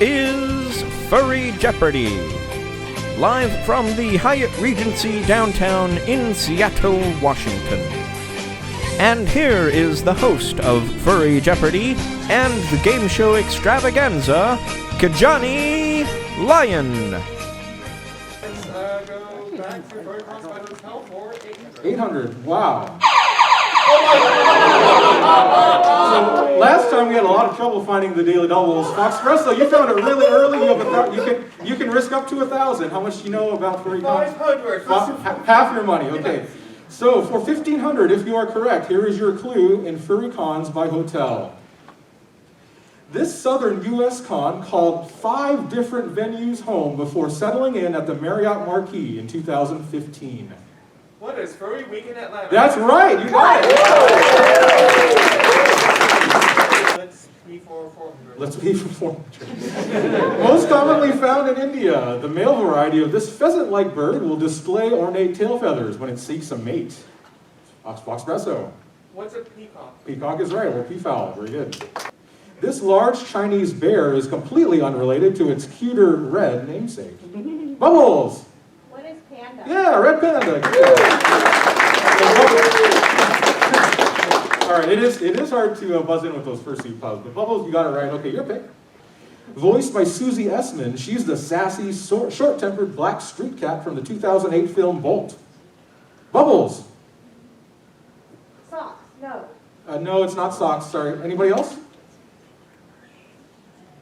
is Furry Jeopardy, live from the Hyatt Regency downtown in Seattle, Washington. And here is the host of Furry Jeopardy and the game show extravaganza, Kijani Lion. Go back to Furry Cross by Hotel for 800. Wow. So last time we had a lot of trouble finding the daily doubles. Foxpresso, you found it really early. You can risk up to 1,000. How much do you know about furry cons? 500. Half your money. Okay. So for 1,500, if you are correct, here is your clue in Furry Cons by Hotel. This southern U.S. con called 5 different venues home before settling in at the Marriott Marquis in 2015. What is Furry Week in Atlanta? That's right, you got it. Let's be for 400. Let's be for 400. Most commonly found in India, the male variety of this pheasant-like bird will display ornate tail feathers when it seeks a mate. Foxpresso. What's a peacock? Peacock is right, or peafowl, very good. This large Chinese bear is completely unrelated to its cuter red namesake. Bubbles! What is panda? Yeah, red panda. All right, it is hard to buzz in with those first few puzzles, but Bubbles, you got it right. Okay, your pick. Voiced by Susie Essman, she's the sassy, short-tempered black street cat from the 2008 film Bolt. Bubbles. Socks. No. No, it's not socks. Sorry. Anybody else?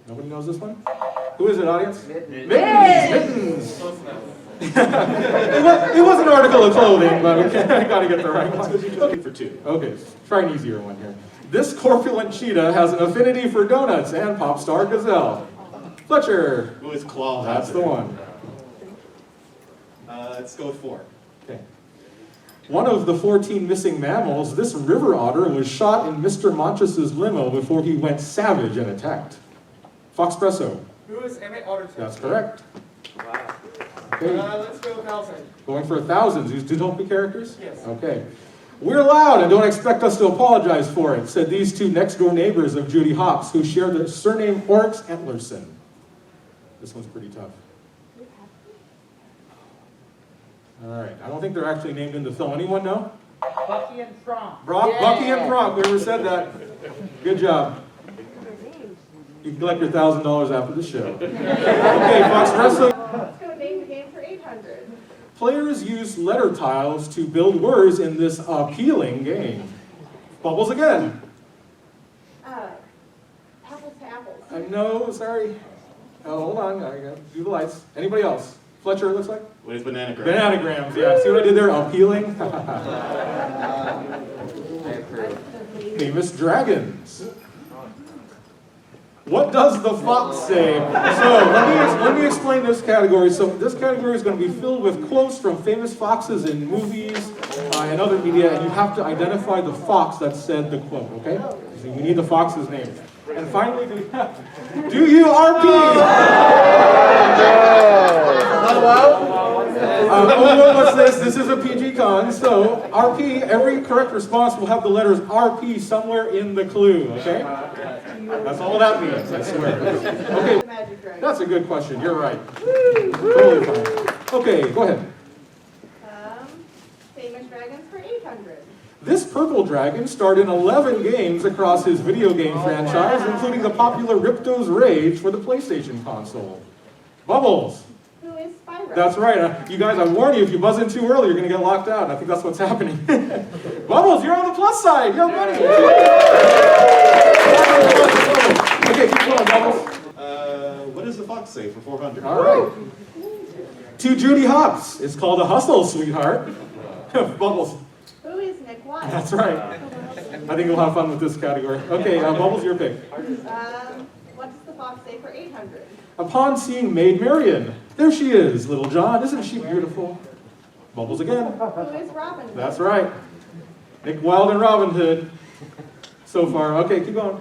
Nobody knows this one? Who is it, audience? Mittens. Mittens. It was an article of clothing, but I gotta get the right one. Okay, for 2. Okay, try an easier one here. This corpulent cheetah has an affinity for donuts and pop star gazelle. Fletcher. Who is Claw? That's the one. Let's go with 4. Okay. One of the 14 missing mammals, this river otter was shot in Mr. Montress's limo before he went savage and attacked. Foxpresso. Who is Emmett Otter? That's correct. Wow. Okay. Let's go 1,000. Going for 1,000. These Zootopia characters? Yes. Okay. We're loud and don't expect us to apologize for it, said these 2 next-door neighbors of Judy Hopps, who share the surname Oryx Antlerson. This one's pretty tough. All right. I don't think they're actually named in the film. Anyone know? Bucky and Frank. Bucky and Frank. Whoever said that. Good job. You can collect your $1,000 after the show. Okay, Foxpresso. Let's go name the game for 800. Players use letter tiles to build words in this appealing game. Bubbles again. Apples to apples. No, sorry. Oh, hold on, I gotta do the lights. Anybody else? Fletcher, it looks like? What is bananagram? Bananagrams, yeah. See what I did there? Appealing. Famous dragons. What does the fox say? So let me explain this category. So this category is going to be filled with quotes from famous foxes in movies and other media, and you have to identify the fox that said the quote, okay? So we need the fox's name. And finally, do you RP? What's this? This is a PG con. So RP, every correct response will have the letters RP somewhere in the clue, okay? That's all that means, I swear. Okay, that's a good question. You're right. Totally fine. Okay, go ahead. Famous dragons for 800. This purple dragon starred in 11 games across his video game franchise, including the popular Ripto's Rage for the PlayStation console. Bubbles. Who is Spyro? That's right. You guys, I warn you, if you buzz in too early, you're going to get locked out. I think that's what's happening. Bubbles, you're on the plus side. You have money. Okay, keep going, Bubbles. What does the fox say for 400? All right. To Judy Hopps, it's called a hustle, sweetheart. Bubbles. Who is Nick Wilde? That's right. I think we'll have fun with this category. Okay, Bubbles, your pick. What does the fox say for 800? Upon seeing Maid Marian, there she is, Little John. Isn't she beautiful? Bubbles again. Who is Robin Hood? That's right. Nick Wilde and Robin Hood. So far. Okay, keep going.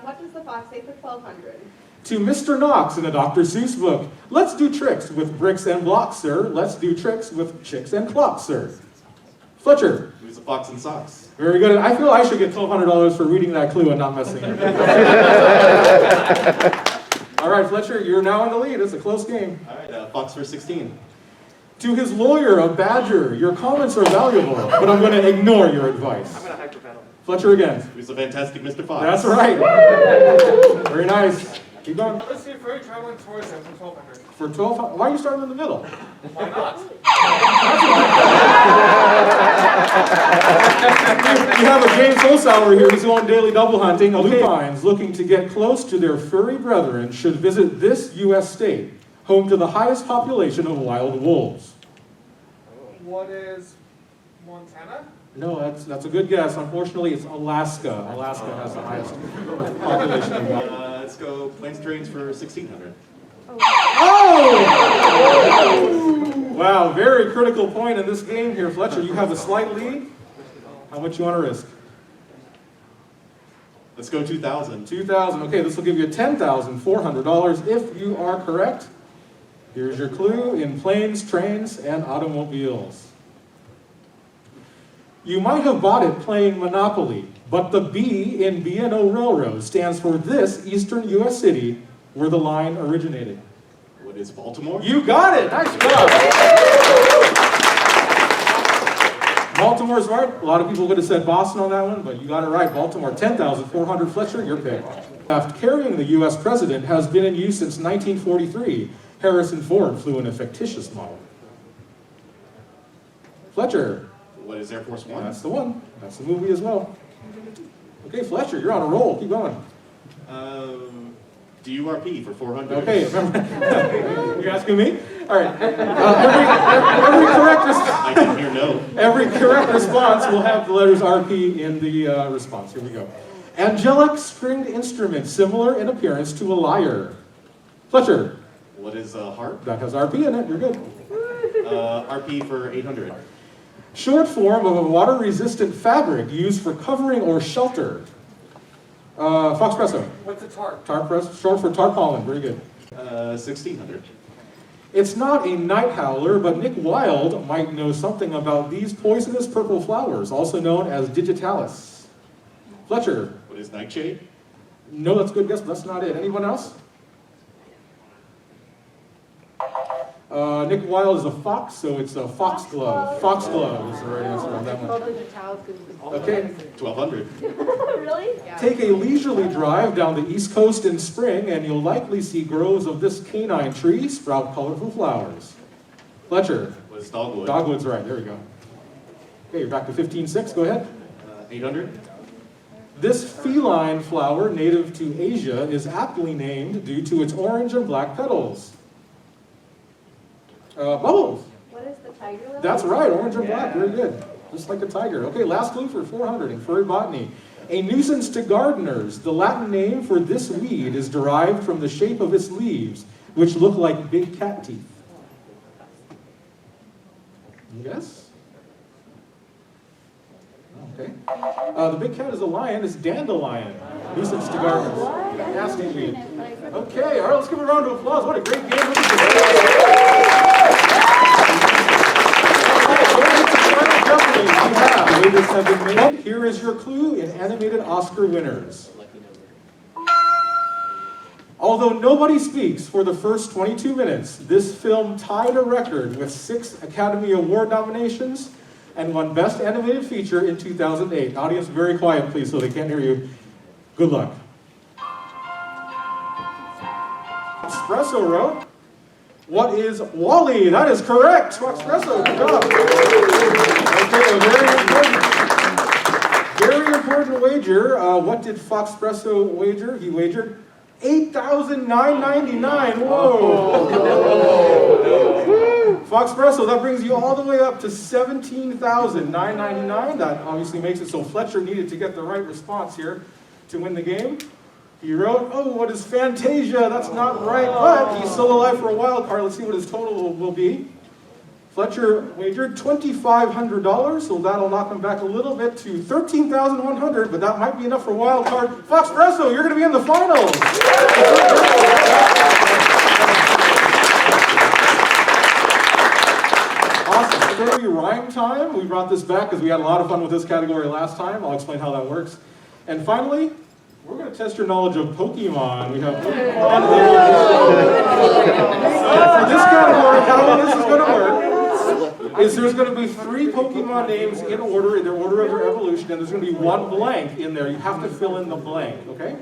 What does the fox say for 1,200? To Mr. Knox in a Dr. Seuss book. Let's do tricks with bricks and blocks, sir. Let's do tricks with chicks and clocks, sir. Fletcher. Who's the fox in socks? Very good. I feel I should get $1,200 for reading that clue and not messing it. All right, Fletcher, you're now in the lead. It's a close game. All right, Fox for 16. To his lawyer, a badger, your comments are valuable, but I'm going to ignore your advice. I'm gonna hyperventilate. Fletcher again. Who's the fantastic Mr. Fox? That's right. Very nice. Keep going. Let's see Furry traveling towards him from 1200. For 12, why are you starting in the middle? Why not? You have a James Holzhauer here who's on daily double hunting. Lupines looking to get close to their furry brethren should visit this U.S. state, home to the highest population of wild wolves. What is Montana? No, that's a good guess. Unfortunately, it's Alaska. Alaska has the highest population of wild wolves. Let's go planes trains for 1600. Oh! Wow, very critical point in this game here, Fletcher. You have a slight lead. How much you want to risk? Let's go 2000. 2,000. Okay, this will give you $10,400 if you are correct. Here's your clue in planes, trains, and automobiles. You might have bought it playing Monopoly, but the B in B&O Railroad stands for this eastern U.S. city where the line originated. What is Baltimore? You got it! Nice job! Baltimore's right. A lot of people would have said Boston on that one, but you got it right. Baltimore, 10,400. Fletcher, your pick. Aircraft carrying the U.S. president has been in use since 1943. Harrison Ford flew in a fictitious model. Fletcher. What is Air Force One? That's the one. That's the movie as well. Okay, Fletcher, you're on a roll. Keep going. DURP for 400. Okay, remember, you're asking me? All right. Every correct I can hear no. Every correct response will have the letters RP in the response. Here we go. Angelic stringed instrument similar in appearance to a lyre. Fletcher. What is harp? That has RP in it. You're good. RP for 800. Short form of a water-resistant fabric used for covering or shelter. Foxpresso. What's a tarp? Tarpress, short for tarpaulin. Very good. 1600. It's not a night howler, but Nick Wilde might know something about these poisonous purple flowers, also known as digitalis. Fletcher. What is nightshade? No, that's a good guess, but that's not it. Anyone else? Nick Wilde is a fox, so it's a foxglove. Foxglove is the right answer on that one. Okay. 1200. Really? Take a leisurely drive down the East Coast in spring, and you'll likely see groves of this canine tree sprout colorful flowers. Fletcher. What is dogwood? Dogwood's right. There we go. Okay, you're back to 15.6. Go ahead. 800. This feline flower, native to Asia, is aptly named due to its orange and black petals. Bubbles. What is the tiger lily? That's right, orange and black, very good. Just like a tiger. Okay, last clue for 400 in furry botany. A nuisance to gardeners. The Latin name for this weed is derived from the shape of its leaves, which look like big cat teeth. Yes? Okay. The big cat is a lion. It's dandelion. Nuisance to gardeners. Nasty weed. Okay, all right, let's give a round of applause. What a great game. Here is your clue in animated Oscar winners. Although nobody speaks for the first 22 minutes, this film tied a record with 6 Academy Award nominations and won Best Animated Feature in 2008. Audience, very quiet, please, so they can't hear you. Good luck. Espresso wrote, what is Wally? That is correct. Espresso, good job. Okay, a very important wager. What did Foxpresso wager? He wagered $8,999. Whoa. Foxpresso, that brings you all the way up to $17,999. That obviously makes it so Fletcher needed to get the right response here to win the game. He wrote, oh, what is Fantasia? That's not right, but he's still alive for a wild card. Let's see what his total will be. Fletcher wagered $2,500, so that'll knock him back a little bit to $13,100, but that might be enough for a wild card. Foxpresso, you're going to be in the finals. Awesome. Furry rhyme time. We brought this back because we had a lot of fun with this category last time. I'll explain how that works. And finally, We're going to test your knowledge of Pokemon. We have Pokemon. So for this category, how this is going to work is there's going to be 3 Pokemon names in order, in their order of their evolution, and there's going to be 1 blank in there. You have to fill in the blank, okay?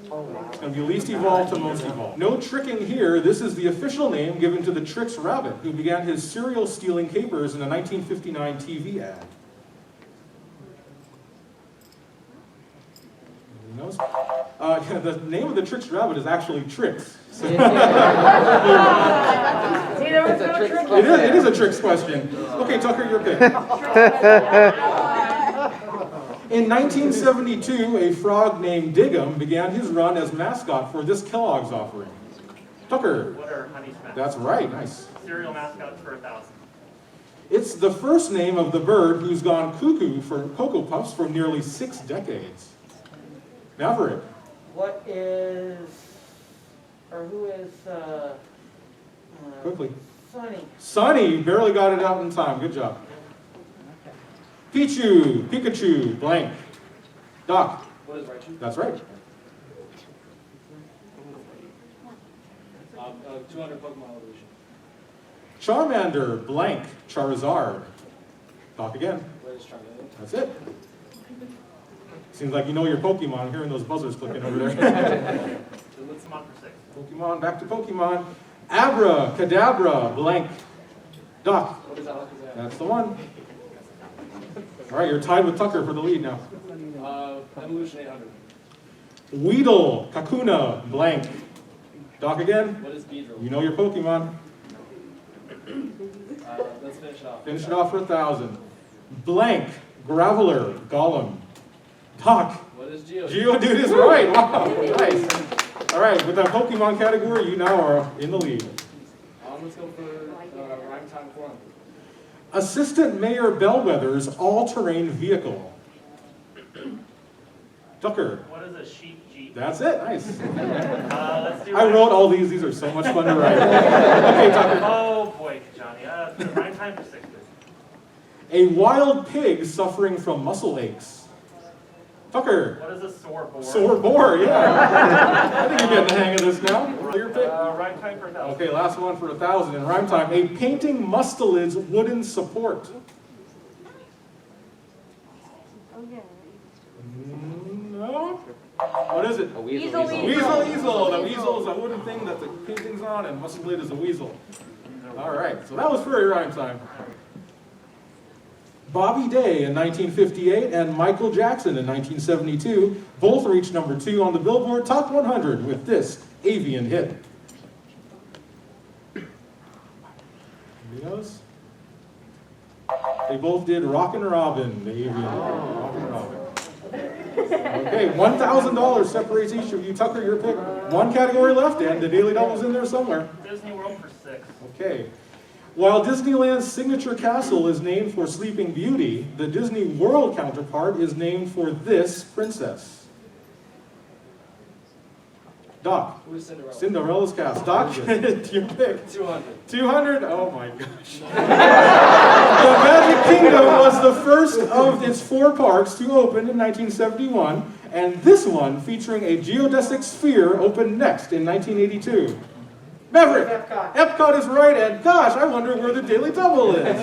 It's going to be least evolved to most evolved. No tricking here. This is the official name given to the Trix Rabbit, who began his cereal stealing capers in a 1959 TV ad. Knows? The name of the Trix Rabbit is actually Trix. So See, there was no trick. it is a Trix question. Okay, Tucker, your pick. In 1972, a frog named Diggum began his run as mascot for this Kellogg's offering. Tucker. What are Honey Smiths? That's right, nice. Cereal mascots for 1,000. It's the first name of the bird who's gone cuckoo for Cocoa Puffs for nearly 6 decades. Maverick. What is, or who is, Quickly. Sunny? Sunny, barely got it out in time. Good job. Pichu, Pikachu, blank. Doc. What is Raichu? That's right. 200 Pokemon evolution. Charmander, blank. Charizard. Doc again. What is Charmander? That's it. Seems like you know your Pokemon. I'm hearing those buzzers clicking over there. So let's come on for 6. Pokemon, back to Pokemon. Abra, Kadabra, blank. Doc. What is Alakazam? That's the one. All right, you're tied with Tucker for the lead now. Evolution 800. Weedle, Kakuna, blank. Doc again. What is Beedrill? You know your Pokemon. Let's finish it off. Finish it off for 1,000. Blank, Graveler, Golem. Doc. What is Geodude? Geodude is right. Wow, nice. All right, with that Pokemon category, you now are in the lead. Let's go for Rhyme Time 400. Assistant Mayor Bellwether's all-terrain vehicle. Tucker. What is a sheep jeep? That's it. Nice. Let's do I wrote all these. These are so much fun to write. Okay, Tucker. Oh boy, Kijani. Rhyme time for 6. A wild pig suffering from muscle aches. Tucker. What is a sore boar? Sore boar, yeah. I think you're getting the hang of this now. Your pick. Rhyme time for 1,000. Okay, last one for 1,000 in rhyme time. A painting mustelid's wooden support. No? What is it? Weasel. Weasel, easel. The weasel is a wooden thing that the painting's on, and mustelid is a weasel. All right, so that was furry rhyme time. Bobby Day in 1958 and Michael Jackson in 1972 both reached number 2 on the Billboard Top 100 with this avian hit. Anybody else? They both did Rockin' Robin, the avian. Rockin' Robin. Okay, $1,000 separates each of you. Tucker, your pick. 1 category left, and the Daily Double's in there somewhere. Disney World for 6. Okay. While Disneyland's signature castle is named for Sleeping Beauty, the Disney World counterpart is named for this princess. Doc. Who is Cinderella? Cinderella's castle. Doc, your pick. 200. 200? Oh my gosh. The Magic Kingdom was the first of its 4 parks to open in 1971, and this one, featuring a geodesic sphere, opened next in 1982. Maverick! Epcot. Epcot is right, and gosh, I wonder where the Daily Double is.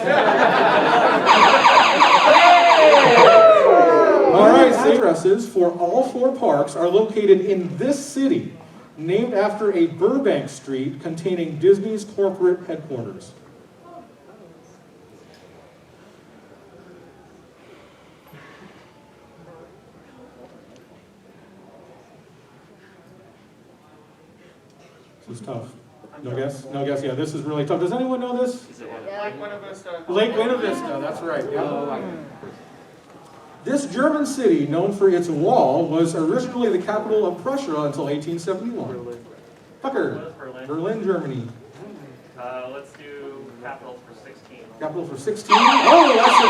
All right, addresses for all 4 parks are located in this city, named after a Burbank street containing Disney's corporate headquarters. This is tough. No guess? No guess, yeah, this is really tough. Does anyone know this? Like Buena Vista. Lake Buena Vista, that's right. Yeah. This German city, known for its wall, was originally the capital of Prussia until 1871. Tucker. What is Berlin? Berlin, Germany. Let's do capitals for 16. Capital for 16. Oh, that's a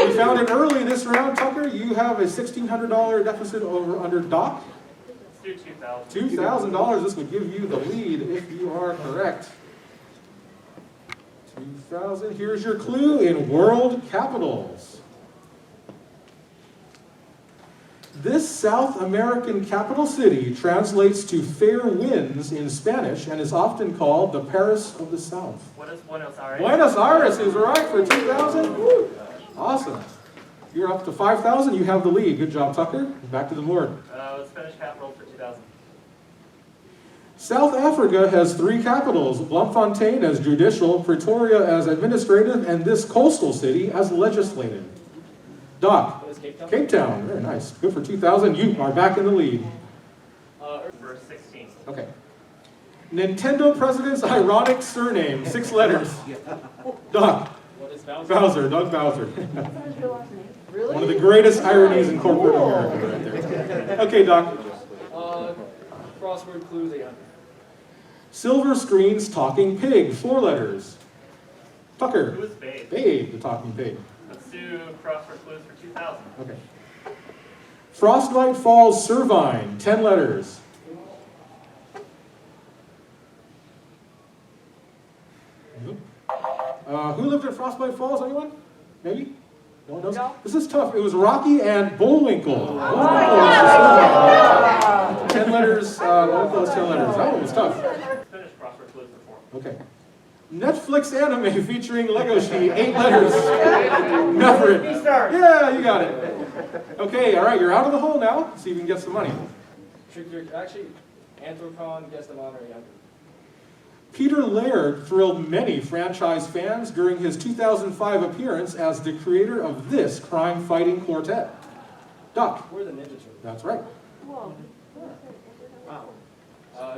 good. We found it early this round, Tucker. You have a $1,600 deficit over under Doc. Let's do 2,000. $2,000. This would give you the lead if you are correct. 2,000. Here's your clue in world capitals. This South American capital city translates to fair winds in Spanish and is often called the Paris of the South. What is Buenos Aires? Buenos Aires is right for 2,000. Woo. Awesome. You're up to 5,000. You have the lead. Good job, Tucker. Back to the board. Spanish capital for 2000. South Africa has 3 capitals, Bloemfontein as judicial, Pretoria as administrative, and this coastal city as legislative. Doc. What is Cape Town? Cape Town. Very nice. Good for 2,000. You are back in the lead. For 16. Okay. Nintendo president's ironic surname, 6 letters. Doc. What is Bowser? Bowser. Doug Bowser. Really? One of the greatest ironies in corporate America right there. Okay, Doc. Crossword clues 800. Silver screens talking pig, 4 letters. Tucker. Who is Babe? Babe, the talking pig. Let's do crossword clues for 2000. Okay. Frostbite Falls Servine, 10 letters. Who lived at Frostbite Falls? Anyone? Maybe? No one knows? No. This is tough. It was Rocky and Bullwinkle. Bullwinkle is 10 letters. Bullwinkle is 10 letters. That one was tough. Finish crossword clues for 4. Okay. Netflix anime featuring Lego Sheet, 8 letters. Never. Yeah, you got it. Okay, all right, you're out of the hole now. See if you can get some money. Actually, Anthro guest of honor 800. Peter Laird thrilled many franchise fans during his 2005 appearance as the creator of this crime-fighting quartet. Doc. We're the Ninja Turtles. That's right. Whoa.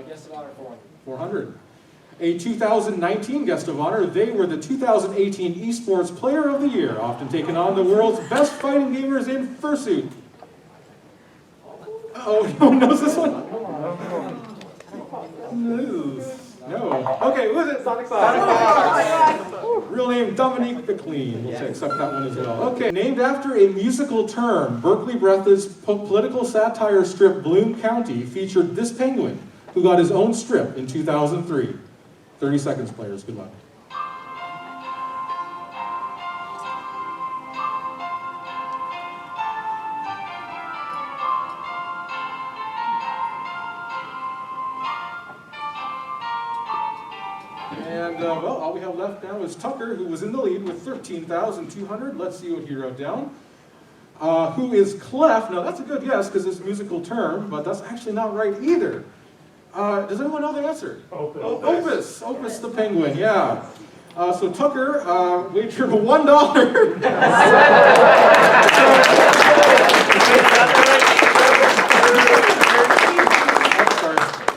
Guest of honor 400. 400. A 2019 guest of honor, they were the 2018 Esports Player of the Year, often taking on the world's best fighting gamers in fursuit. Oh, no one knows this one? No. Okay, who is it? Sonic 5. Real name, Dominique McLean. We'll accept that one as well. Okay, named after a musical term, Berkeley Breath's political satire strip Bloom County featured this penguin, who got his own strip in 2003. 30 seconds, players. Good luck. And, well, all we have left now is Tucker, who was in the lead with 13,200. Let's see what he wrote down. Who is Clef? Now, that's a good guess because it's a musical term, but that's actually not right either. Does anyone know the answer? Opus. Opus the penguin, yeah. So Tucker wagered $1.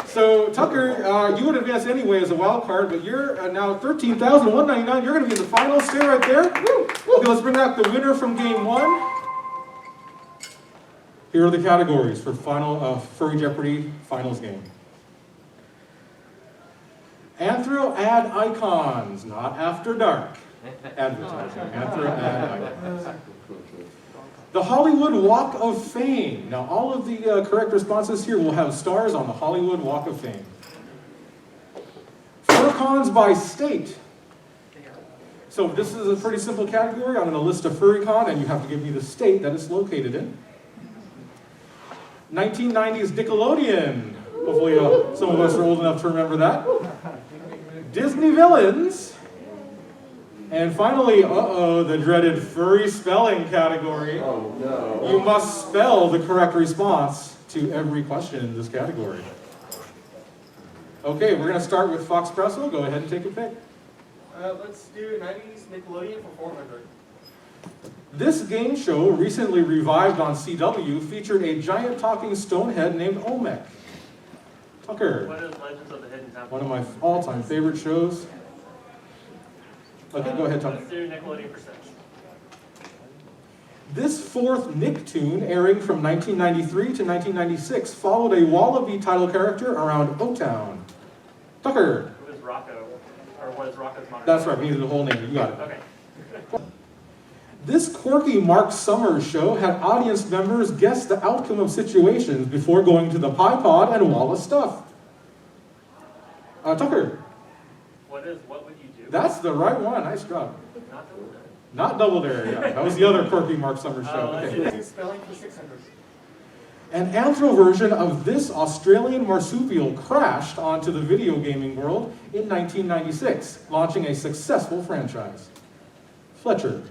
So Tucker, you would advance anyway as a wild card, but you're now 13,199. You're going to be in the finals. Stay right there. Okay, let's bring out the winner from game 1. Here are the categories for final Furry Jeopardy finals game. Anthro ad icons, not after dark. Advertising. Anthro ad icons. The Hollywood Walk of Fame. Now, all of the correct responses here will have stars on the Hollywood Walk of Fame. Furcons by state. So this is a pretty simple category. I'm going to list a furrycon, and you have to give me the state that it's located in. 1990s Nickelodeon. Hopefully some of us are old enough to remember that. Disney villains. And finally, the dreaded furry spelling category. Oh, no. You must spell the correct response to every question in this category. Okay, we're going to start with Fox Presso. Go ahead and take a pick. Let's do 90s Nickelodeon for 400. This game show, recently revived on CW, featured a giant talking stonehead named Olmec. Tucker. What is Legends of the Hidden Temple? One of my all-time favorite shows. Okay, go ahead, Tucker. Let's do Nickelodeon for 6. This fourth Nicktoon, airing from 1993 to 1996, followed a Wallaby title character around O-Town. Tucker. Who is Rocco? Or what is Rocco's monitor? That's right, we needed the whole name. You got it. Okay. This quirky Mark Summers show had audience members guess the outcome of situations before going to the Pie Pod and wall of stuff. Tucker. What would you do? That's the right one. Nice job. Not Double Dare. Not Double Dare, yeah. That was the other quirky Mark Summers show. Let's Okay. Do spelling for 600. An Anthro version of this Australian marsupial crashed onto the video gaming world in 1996, launching a successful franchise. Fletcher.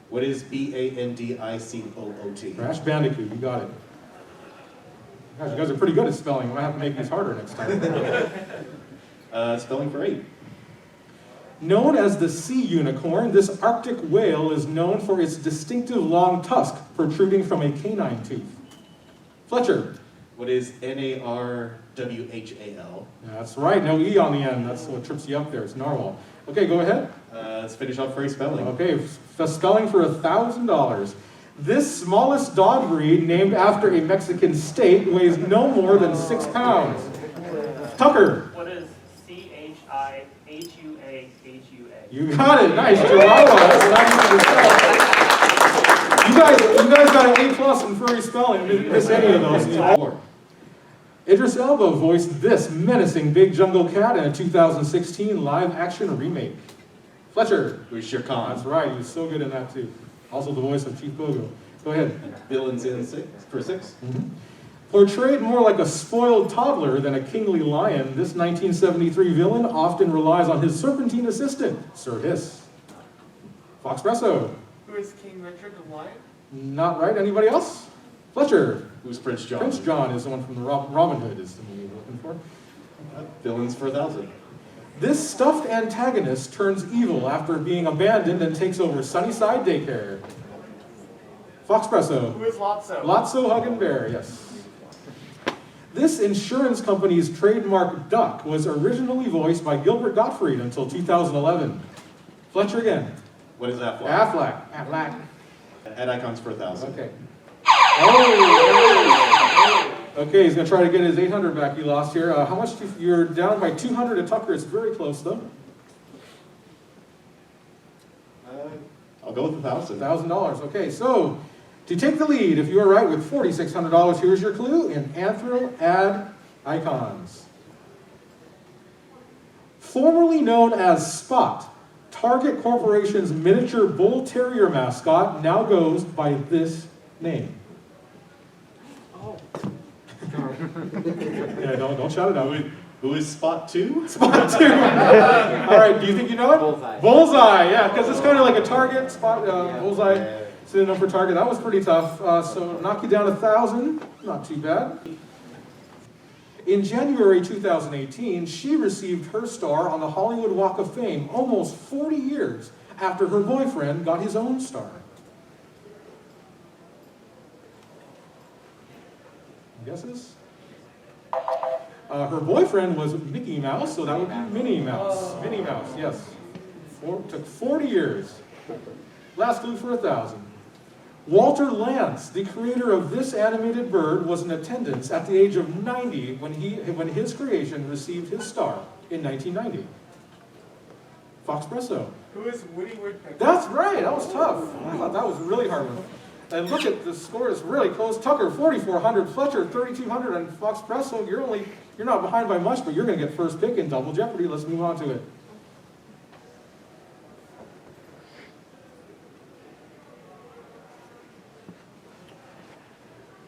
What is BANDICOOT? Crash Bandicoot, you got it. Gosh, you guys are pretty good at spelling. I might have to make these harder next time. Spelling for 8. Known as the sea unicorn, this Arctic whale is known for its distinctive long tusk protruding from a canine tooth. Fletcher. What is NARWHAL? That's right, no E on the end. That's what trips you up there. It's narwhal. Okay, go ahead. Let's finish off Furry spelling. Okay, spelling for $1,000. This smallest dog breed, named after a Mexican state, weighs no more than 6 pounds. Tucker. What is CHIHUAHUA? You got it. Nice, Chihuahua. That's you guys got an A+ in furry spelling. Didn't miss any of those. Idris Elba voiced this menacing big jungle cat in a 2016 live-action remake. Fletcher. Who's Shere Khan? That's right. He was so good in that too. Also the voice of Chief Bogo. Go ahead. Villains in 6 for 6. Mm-hmm. Portrayed more like a spoiled toddler than a kingly lion, this 1973 villain often relies on his serpentine assistant, Sir Hiss. Foxpresso. Who is King Richard the Lion? Not right. Anybody else? Fletcher. Who's Prince John? Prince John is the one from the Robin Hood is the movie we're looking for. Villains for 1,000. This stuffed antagonist turns evil after being abandoned and takes over Sunnyside Daycare. Foxpresso. Who is Lotso? Lotso Hug and Bear, yes. This insurance company's trademark duck was originally voiced by Gilbert Gottfried until 2011. Fletcher again. What is Affleck? Affleck. Add icons for 1,000. Okay. Oh! Okay, he's going to try to get his 800 back he lost here. How much? You're down by 200 to Tucker. It's very close, though. I'll go with 1,000. $1,000. Okay, so to take the lead, if you are right with $4,600, here's your clue in Anthro add icons. Formerly known as Spot, Target Corporation's miniature bull terrier mascot now goes by this name. Oh. Yeah, don't shout it out. Who is Spot 2? Spot 2. All right, do you think you know it? Bullseye. Bullseye, yeah, because it's kind of like a target spot. Bullseye, synonym for target. That was pretty tough. So knock you down 1,000. Not too bad. In January 2018, she received her star on the Hollywood Walk of Fame almost 40 years after her boyfriend got his own star. Guesses? Her boyfriend was Mickey Mouse, so that would be Minnie Mouse. Minnie Mouse, yes. Took 40 years. Last clue for 1,000. Walter Lantz, the creator of this animated bird, was in attendance at the age of 90 when his creation received his star in 1990. Foxpresso. Who is Woody Woodpecker? That's right, that was tough. I thought that was a really hard one. And look at the score, it's really close. Tucker, 4,400, Fletcher, 3,200, and Foxpresso, you're not behind by much, but you're going to get first pick in Double Jeopardy. Let's move on to it.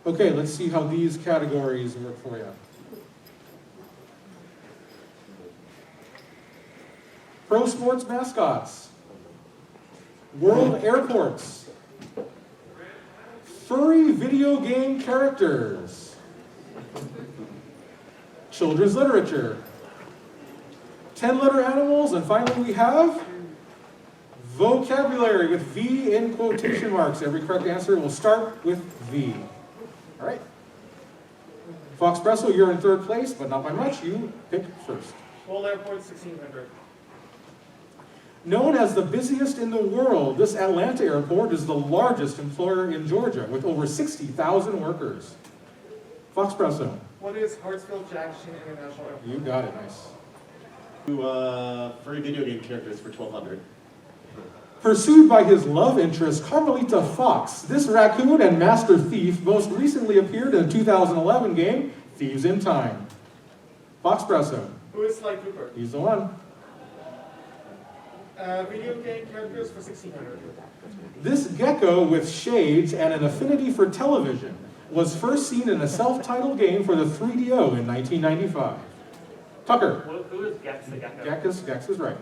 Okay, let's see how these categories work for you. Pro sports mascots, world airports, furry video game characters, children's literature, 10-letter animals, and finally we have vocabulary with V in quotation marks. Every correct answer will start with V. All right. Foxpresso, you're in third place, but not by much. You pick first. World Airport 1,600. Known as the busiest in the world, this Atlanta airport is the largest employer in Georgia with over 60,000 workers. Foxpresso. What is Hartsfield-Jackson International Airport? You got it, nice. Furry video game characters for 1,200. Pursued by his love interest, Carmelita Fox, this raccoon and master thief most recently appeared in the 2011 game, Thieves in Time. Foxpresso. Who is Sly Cooper? He's the one. Video game characters for 1,600. This gecko with shades and an affinity for television was first seen in a self-titled game for the 3DO in 1995? Tucker. Who is Gex the Gecko? Gex is right.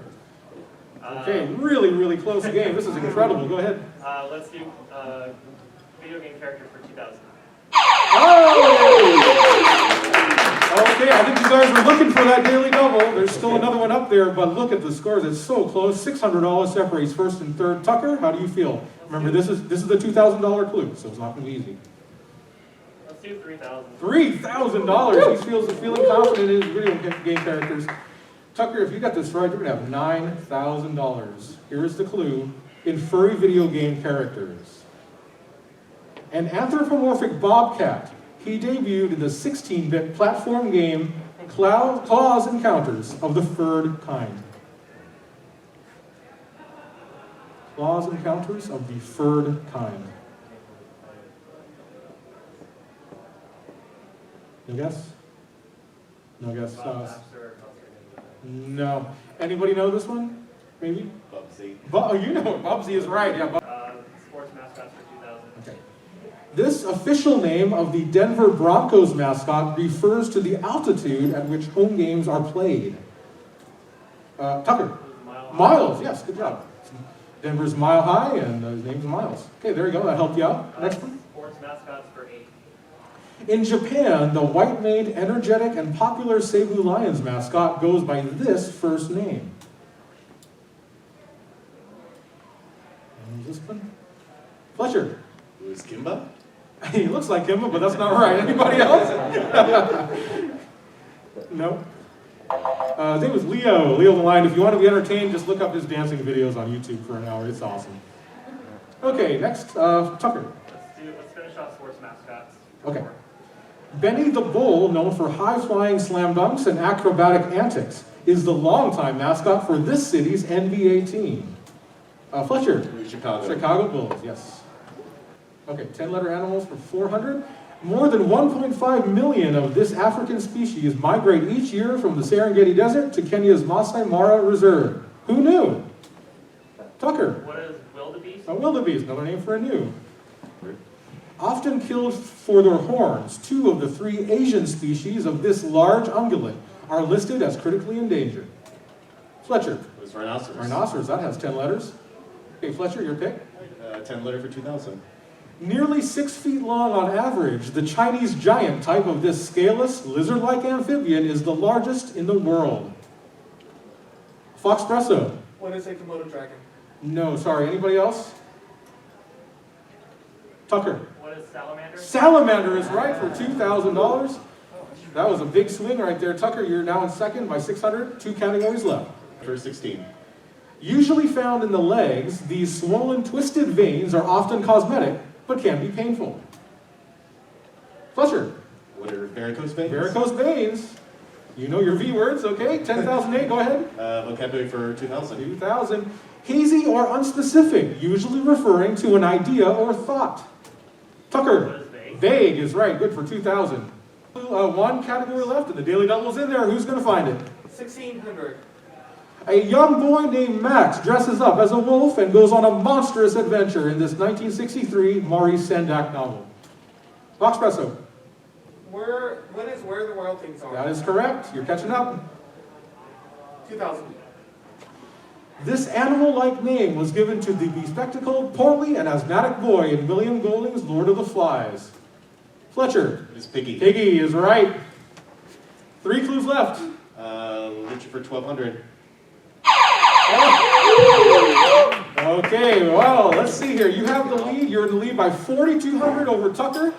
Okay, really close game. This is incredible. Go ahead. Let's do video game character for 2000. Okay, I think you guys were looking for that daily double. There's still another one up there, but look at the scores. It's so close. $600 separates first and third. Tucker, how do you feel? Remember, this is the $2,000 clue, so it's not going to be easy. Let's do 3,000. $3,000. He feeling confident in his video game characters. Tucker, if you got this right, you're going to have $9,000. Here's the clue. In furry video game characters. An anthropomorphic bobcat. He debuted in the 16-bit platform game Claws Encounters of the Furred Kind. Claws Encounters of the Furred Kind. No guess? No guess. No. Anybody know this one? Maybe? Bubsy. Oh, you know it. Bubsy is right. Yeah. Sports mascots for 2000. Okay. This official name of the Denver Broncos mascot refers to the altitude at which home games are played. Tucker. Miles. Yes, good job. Denver's Mile High, and his name's Miles. Okay, there you go. That helped you out. Next one. Sports mascots for 8. In Japan, the white-maned, energetic, and popular Cebu Lions mascot goes by this first name. And this one? Fletcher. Who's Kimba? He looks like Kimba, but that's not right. Anybody else? No. His name was Leo. Leo the Lion. If you want to be entertained, just look up his dancing videos on YouTube for an hour. It's awesome. Okay, next, Tucker. Let's finish off sports mascots. Okay. Benny the Bull, known for high-flying slam dunks and acrobatic antics, is the longtime mascot for this city's NBA team. Fletcher. Chicago. Chicago Bulls, yes. Okay, 10-letter animals for 400. More than 1.5 million of this African species migrate each year from the Serengeti Desert to Kenya's Masai Mara Reserve. Who knew? Tucker. What is wildebeest? A wildebeest, another name for a new. Often killed for their horns, 2 of the 3 Asian species of this large ungulate are listed as critically endangered. Fletcher. It was rhinoceros. Rhinoceros, that has 10 letters. Okay, Fletcher, your pick. 10 letter for 2000. Nearly 6 feet long on average, the Chinese giant type of this scaleless, lizard-like amphibian is the largest in the world. Foxpresso. What is a Komodo dragon? No, sorry, anybody else? Tucker. What is salamander? Salamander is right for $2,000. That was a big swing right there. Tucker, you're now in second by 600. 2 categories left. For 16. Usually found in the legs, these swollen, twisted veins are often cosmetic, but can be painful. Fletcher. What are varicose veins? Varicose veins. You know your V words, okay? 10,008, go ahead. Vocabulary for 2000. 2,000. Hazy or unspecific, usually referring to an idea or thought. Tucker. What is vague? Vague is right, good for 2,000. 1 category left, and the Daily Double's in there. Who's going to find it? 1,600. A young boy named Max dresses up as a wolf and goes on a monstrous adventure in this 1963 Maurice Sendak novel. Foxpresso. Where the wild things are? That is correct. You're catching up. 2,000. This animal-like name was given to the bespectacled, portly, and asthmatic boy in William Golding's Lord of the Flies. Fletcher. It is Piggy. Piggy is right. 3 clues left. Richard for 1200. Okay, well, let's see here. You have the lead. You're in the lead by 4,200 over Tucker.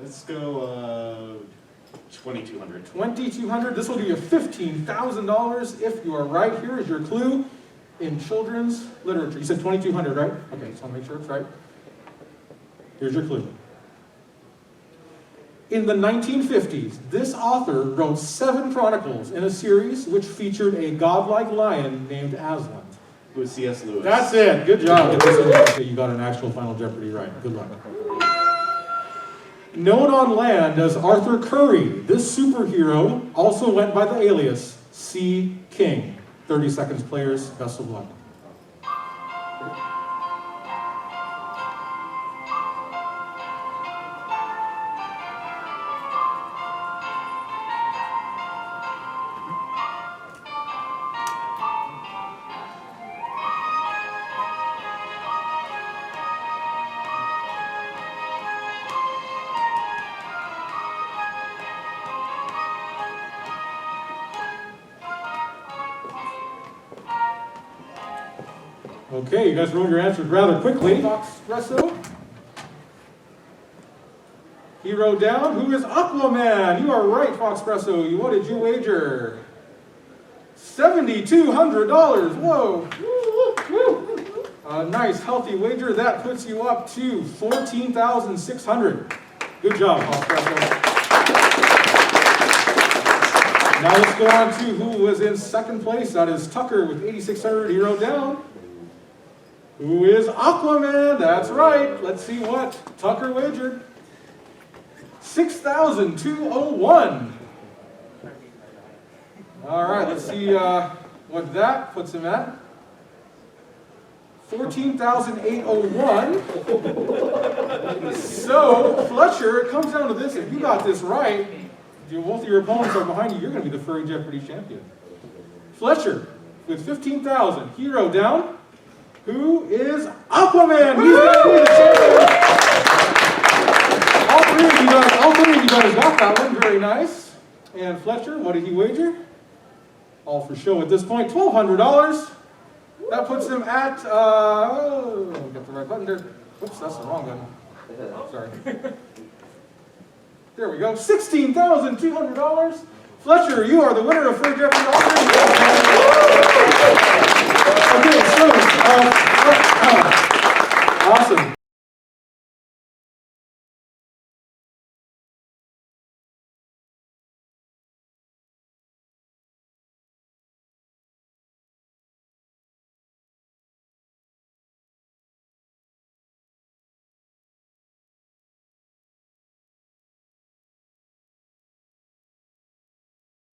Let's go 2,200. 2,200. This will give you $15,000 if you are right. Here is your clue in children's literature. You said 2,200, right? Okay, just want to make sure it's right. Here's your clue. In the 1950s, this author wrote 7 chronicles in a series which featured a godlike lion named Aslan. Who is C.S. Lewis? That's it. Good job. Okay, you got an actual Final Jeopardy right. Good luck. Known on land as Arthur Curry, this superhero also went by the alias C. King. 30 seconds, players. Best of luck. Okay, you guys wrote your answers rather quickly. Fox Espresso. He wrote down, who is Aquaman? You are right, Fox Espresso. What did you wager? $7,200. Whoa. A nice, healthy wager. That puts you up to $14,600. Good job, Fox Espresso. Now let's go on to who was in second place. That is Tucker with 8,600. He wrote down, who is Aquaman? That's right. Let's see what Tucker wagered. 6,201. All right, let's see what that puts him at. 14,801. So, Fletcher, it comes down to this. If you got this right, both of your opponents are behind you. You're going to be the Furry Jeopardy champion. Fletcher, with 15,000, he wrote down, who is Aquaman? He's going to be the champion. All three of you guys got that one. Very nice. And Fletcher, what did he wager? All for show at this point. $1,200. That puts him at, get the right button there. Whoops, that's the wrong one. Sorry. There we go. $16,200. Fletcher, you are the winner of Furry Jeopardy.